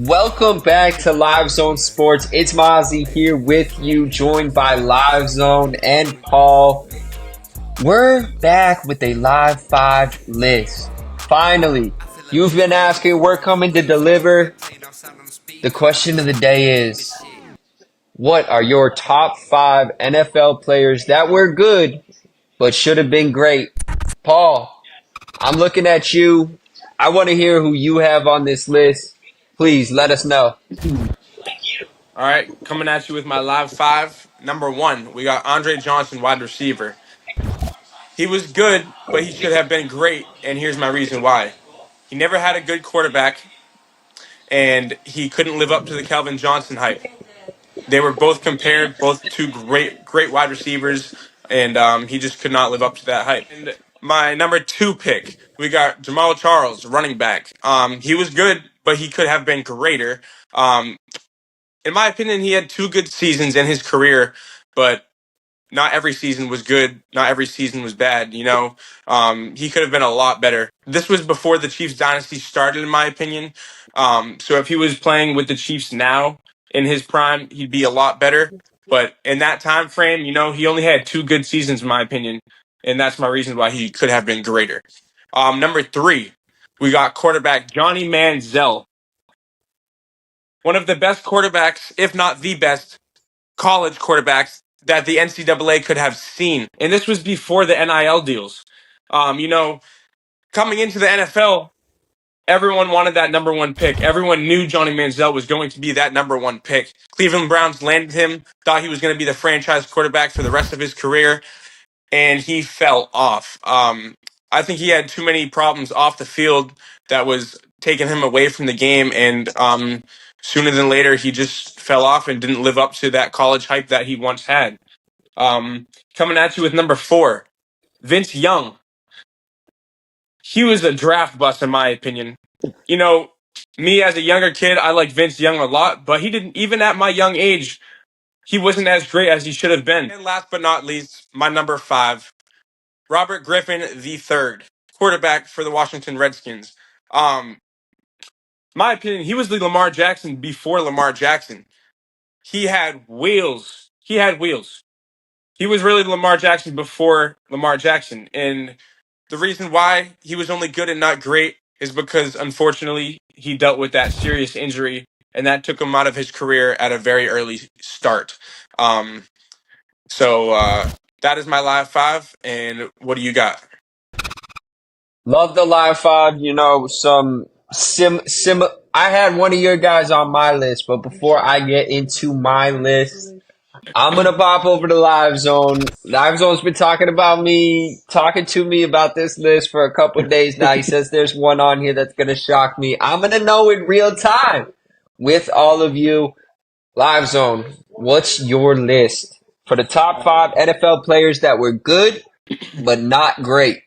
Welcome back to Livezone Sports. It's Mazzi here with you, joined by Livezone and Paul. We're back with a Live 5 list. Finally, you've been asking, we're coming to deliver. The question of the day is, what are your top 5 NFL players that were good but should have been great? Paul, I'm looking at you. I want to hear who you have on this list. Please let us know. All right, coming at you with my live five. Number one, we got Andre Johnson, wide receiver. He was good, but he should have been great, and here's my reason why. He never had a good quarterback, and he couldn't live up to the Calvin Johnson hype. They were both compared, both two great wide receivers, and he just could not live up to that hype. And my number two pick, we got Jamal Charles, running back. He was good, but he could have been greater. Um, in my opinion, he had two good seasons in his career, but not every season was good. Not every season was bad. He could have been a lot better. This was before the Chiefs dynasty started, in my opinion. So if he was playing with the Chiefs now in his prime, he'd be a lot better. But in that time frame, he only had two good seasons, in my opinion, and that's my reason why he could have been greater. Number three, we got quarterback Johnny Manziel, one of the best quarterbacks, if not the best college quarterbacks that the NCAA could have seen. And this was before the NIL deals. Coming into the NFL, everyone wanted that number one pick. Everyone knew Johnny Manziel was going to be that number one pick. Cleveland Browns landed him, thought he was going to be the franchise quarterback for the rest of his career, and he fell off. I think he had too many problems off the field that was taking him away from the game, and sooner than later, he just fell off and didn't live up to that college hype that he once had. Coming at you with number four, Vince Young. He was a draft bust, in my opinion. Me as a younger kid, I like Vince Young a lot, but he didn't, even at my young age, he wasn't as great as he should have been. And last but not least, my number five, Robert Griffin III, quarterback for the Washington Redskins. My opinion, he was the Lamar Jackson before Lamar Jackson. He had wheels. He had wheels. He was really Lamar Jackson before Lamar Jackson. And the reason why he was only good and not great is because, unfortunately, he dealt with that serious injury, and that took him out of his career at a very early start. So that is my live five. And what do you got? Love the Live 5, some I had one of your guys on my list, but before I get into my list, I'm gonna pop over to Live Zone. Live Zone's been talking to me about this list for a couple of days now. He says there's one on here that's gonna shock me. I'm gonna know in real time with all of you. Live Zone, what's your list for the top 5 NFL players that were good but not great?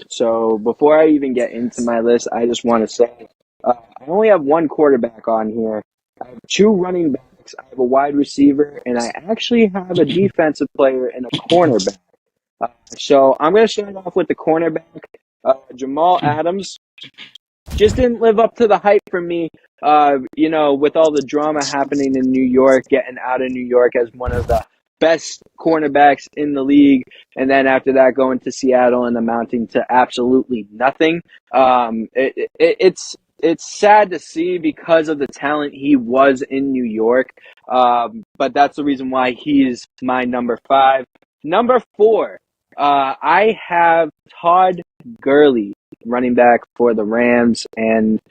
So before I even get into my list, I just want to say I only have one quarterback on here. I have two running backs. I have a wide receiver, and I actually have a defensive player and a cornerback. So I'm going to start off with the cornerback. Jamal Adams just didn't live up to the hype for me. With all the drama happening in New York, getting out of New York as one of the best cornerbacks in the league, and then after that going to Seattle and amounting to absolutely nothing. It's sad to see because of the talent he was in New York, but that's the reason why he's my number 5. Number 4, I have Todd Gurley, running back for the Rams and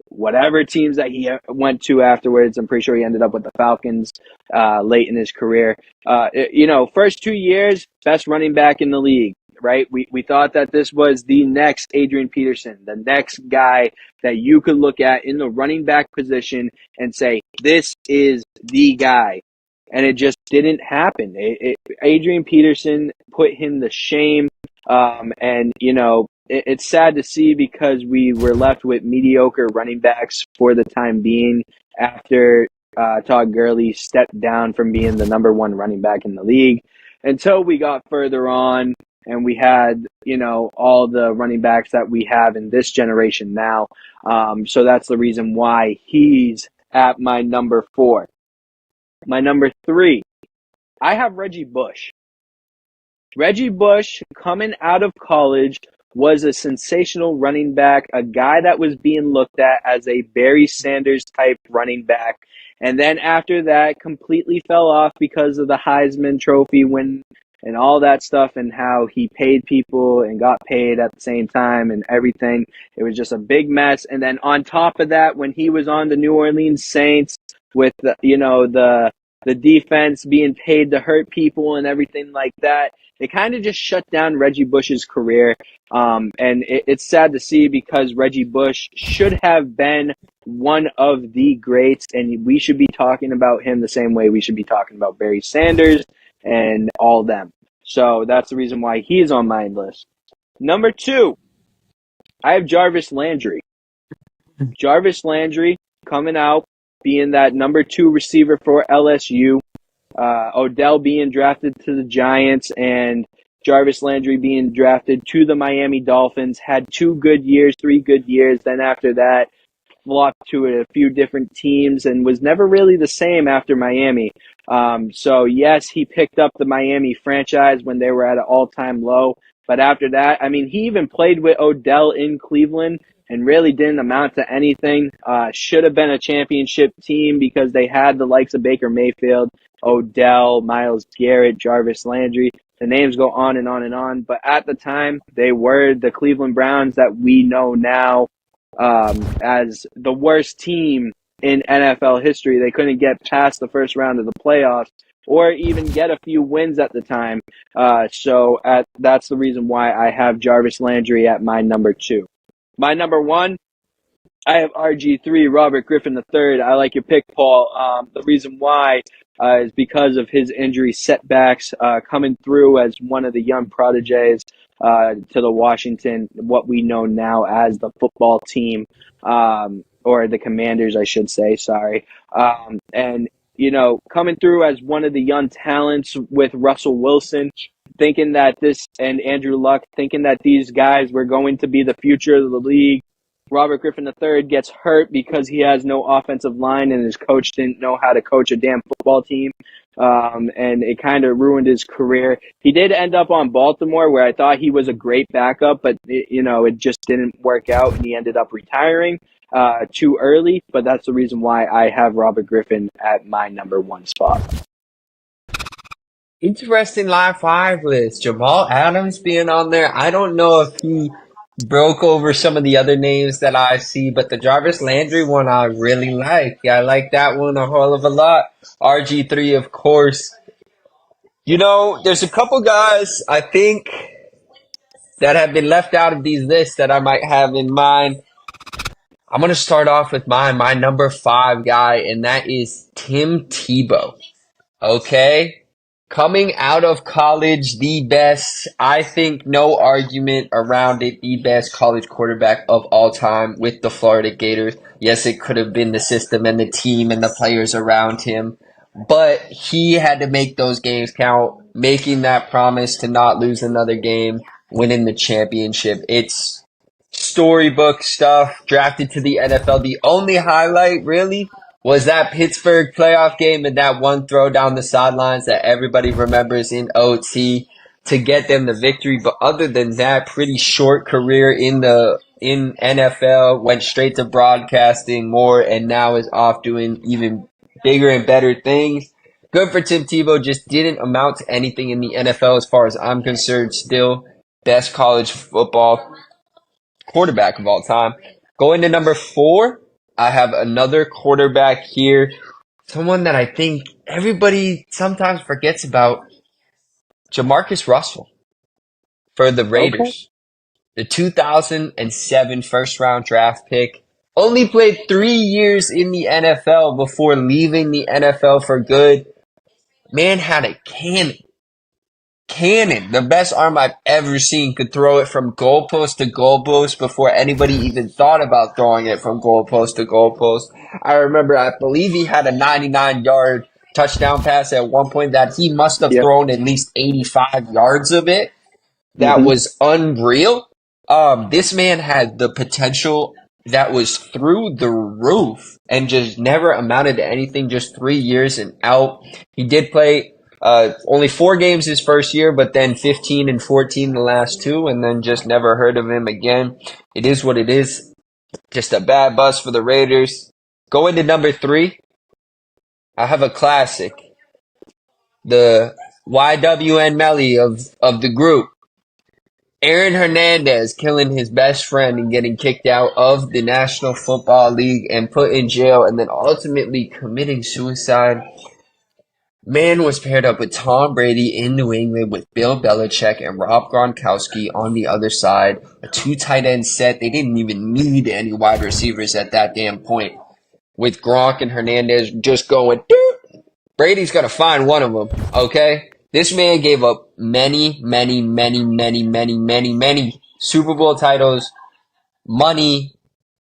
whatever teams that he went to afterwards. I'm pretty sure he ended up with the Falcons late in his career. First 2 years, best running back in the league, right? We thought that this was the next Adrian Peterson, the next guy that you could look at in the running back position and say, this is the guy. And it just didn't happen. Adrian Peterson put him to shame. It's sad to see because we were left with mediocre running backs for the time being after Todd Gurley stepped down from being the number 1 running back in the league until we got further on and we had, all the running backs that we have in this generation now. So that's the reason why he's at my number 4. My number 3, I have Reggie Bush. Reggie Bush, coming out of college, was a sensational running back, a guy that was being looked at as a Barry Sanders type running back. And then after that, completely fell off because of the Heisman Trophy win and all that stuff, and how he paid people and got paid at the same time and everything. It was just a big mess. And then on top of that, when he was on the New Orleans Saints with the defense being paid to hurt people and everything like that, it kind of just shut down Reggie Bush's career. And it's sad to see, because Reggie Bush should have been one of the greats, and we should be talking about him the same way we should be talking about Barry Sanders and all them. So that's the reason why he's on my list. Number 2, I have Jarvis Landry. Jarvis Landry coming out, being that number 2 receiver for LSU. Odell being drafted to the Giants and Jarvis Landry being drafted to the Miami Dolphins. Had 2 good years, 3 good years. Then after that, flopped to a few different teams and was never really the same after Miami. So yes, he picked up the Miami franchise when they were at an all-time low. But after that, he even played with Odell in Cleveland and really didn't amount to anything. Should have been a championship team, because they had the likes of Baker Mayfield, Odell, Myles Garrett, Jarvis Landry. The names go on and on and on. But at the time, they were the Cleveland Browns that we know now as the worst team in NFL history. They couldn't get past the first round of the playoffs or even get a few wins at the time. So that's the reason why I have Jarvis Landry at my number 2. My number 1, I have RG3, Robert Griffin III. I like your pick, Paul. The reason why is because of his injury setbacks, coming through as one of the young prodigies to the Washington, what we know now as the football team, or the Commanders, I should say, sorry. And, coming through as one of the young talents with Russell Wilson, thinking that and Andrew Luck, thinking that these guys were going to be the future of the league. Robert Griffin III gets hurt because he has no offensive line and his coach didn't know how to coach a damn football team. And it kind of ruined his career. He did end up on Baltimore, where I thought he was a great backup, but it just didn't work out, and he ended up retiring too early. But that's the reason why I have Robert Griffin at my number 1 spot. Interesting live 5 list. Jamal Adams being on there. I don't know if he broke over some of the other names that I see, but the Jarvis Landry one I really like. Yeah, I like that one a whole of a lot. RG3, of course. There's a couple guys I think that have been left out of these lists that I might have in mind. I'm going to start off with my number 5 guy, and that is Tim Tebow. Okay? Coming out of college, the best, I think no argument around it, the best college quarterback of all time with the Florida Gators. Yes, it could have been the system and the team and the players around him, but he had to make those games count, making that promise to not lose another game, winning the championship. It's storybook stuff, drafted to the NFL. The only highlight, really, was that Pittsburgh playoff game and that one throw down the sidelines that everybody remembers in OT to get them the victory. But other than that, pretty short career in NFL, went straight to broadcasting more, and now is off doing even bigger and better things. Good for Tim Tebow, just didn't amount to anything in the NFL as far as I'm concerned. Still best college football quarterback of all time. Going to number 4, I have another quarterback here. Someone that I think everybody sometimes forgets about. Jamarcus Russell for the Raiders. The 2007 first-round draft pick. Only played 3 years in the NFL before leaving the NFL for good. Man had a cannon, the best arm I've ever seen, could throw it from goalpost to goalpost before anybody even thought about throwing it from goalpost to goalpost. I remember, I believe he had a 99-yard touchdown pass at one point that he must have thrown at least 85 yards of it. that Hmm. was unreal. This man had the potential that was through the roof and just never amounted to anything, just 3 years and out. He did play only 4 games his first year, but then 15 and 14 the last two, and then just never heard of him again. It is what it is. Just a bad bust for the Raiders. Going to number 3, I have a classic. The YWN Melly of the group. Aaron Hernandez killing his best friend and getting kicked out of the National Football League and put in jail and then ultimately committing suicide. Man was paired up with Tom Brady in New England with Bill Belichick and Rob Gronkowski on the other side. A 2 tight end set. They didn't even need any wide receivers at that damn point. With Gronk and Hernandez just going, doop. Brady's got to find one of them, okay? This man gave up many Super Bowl titles, money,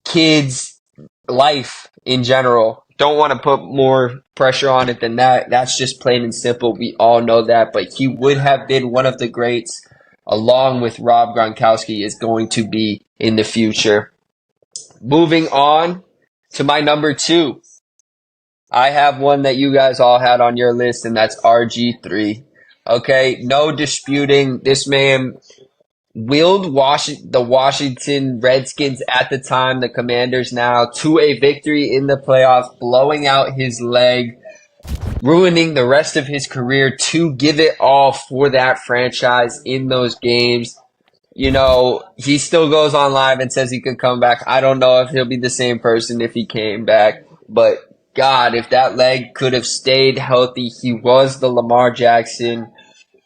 kids, life in general. Don't want to put more pressure on it than that. That's just plain and simple. We all know that. But he would have been one of the greats, along with Rob Gronkowski is going to be in the future. Moving on to my number 2. I have one that you guys all had on your list, and that's RG3. Okay, no disputing. This man willed the Washington Redskins at the time, the Commanders now, to a victory in the playoffs, blowing out his leg, ruining the rest of his career to give it all for that franchise in those games. You know, he still goes on live and says he could come back. I don't know if he'll be the same person if he came back, but God, if that leg could have stayed healthy, he was the Lamar Jackson.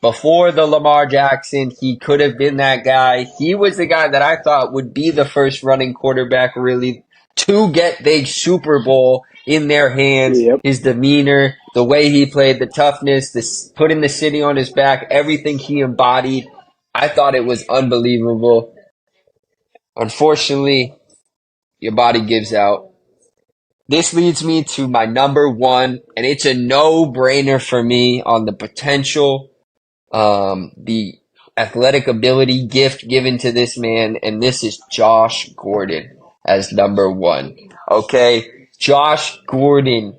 Before the Lamar Jackson, he could have been that guy. He was the guy that I thought would be the first running quarterback really to get the Super Bowl in their hands. Yep. His demeanor, the way he played, the toughness, putting the city on his back, everything he embodied. I thought it was unbelievable. Unfortunately, your body gives out. This leads me to my number 1, and it's a no-brainer for me on the potential, the athletic ability gift given to this man, and this is Josh Gordon as number 1. Okay, Josh Gordon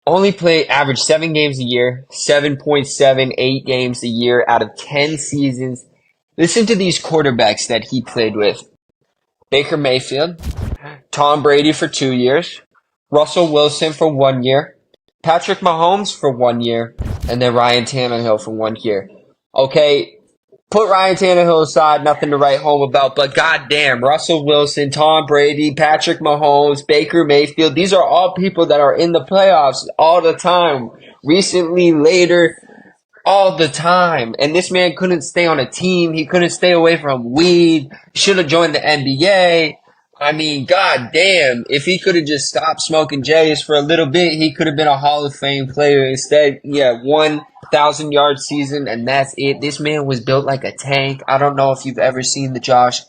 averaged 7 games a year, 7.78 games a year out of 10 seasons. Listen to these quarterbacks that he played with. Baker Mayfield, Tom Brady for 2 years, Russell Wilson for 1 year, Patrick Mahomes for 1 year, and then Ryan Tannehill for 1 year. Okay, put Ryan Tannehill aside, nothing to write home about, but goddamn, Russell Wilson, Tom Brady, Patrick Mahomes, Baker Mayfield, these are all people that are in the playoffs all the time. Recently, later, all the time. And this man couldn't stay on a team. He couldn't stay away from weed. Should have joined the NBA. I mean, goddamn, if he could have just stopped smoking J's for a little bit, he could have been a Hall of Fame player. Instead, 1,000-yard season, and that's it. This man was built like a tank. I don't know if you've ever seen the Josh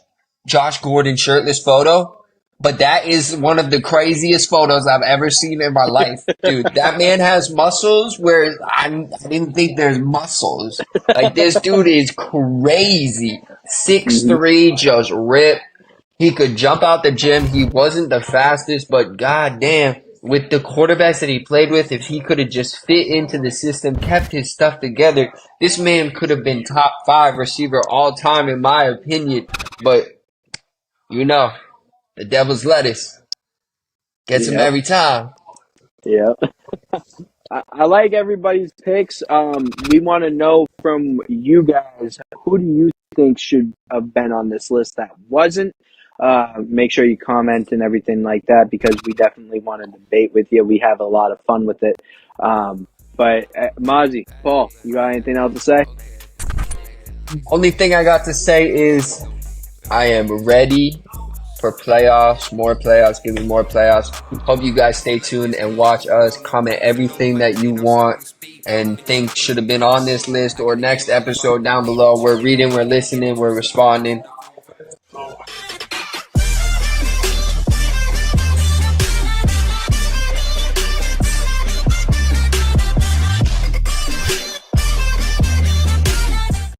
Gordon shirtless photo, but that is one of the craziest photos I've ever seen in my life. Dude, that man has muscles where I didn't think there's muscles. Like, this dude is crazy. 6'3", just ripped. He could jump out the gym. He wasn't the fastest, but goddamn, with the quarterbacks that he played with, if he could have just fit into the system, kept his stuff together, this man could have been top 5 receiver all time, in my opinion. But, the devil's lettuce gets him every time. Yeah. I like everybody's picks. We want to know from you guys, who do you think should have been on this list that wasn't? Make sure you comment and everything like that, because we definitely want to debate with you. We have a lot of fun with it. But Mazzi, Paul, you got anything else to say? Only thing I got to say is I am ready for playoffs, more playoffs, give me more playoffs. Hope you guys stay tuned and watch us. Comment everything that you want and think should have been on this list or next episode down below. We're reading, we're listening, we're responding.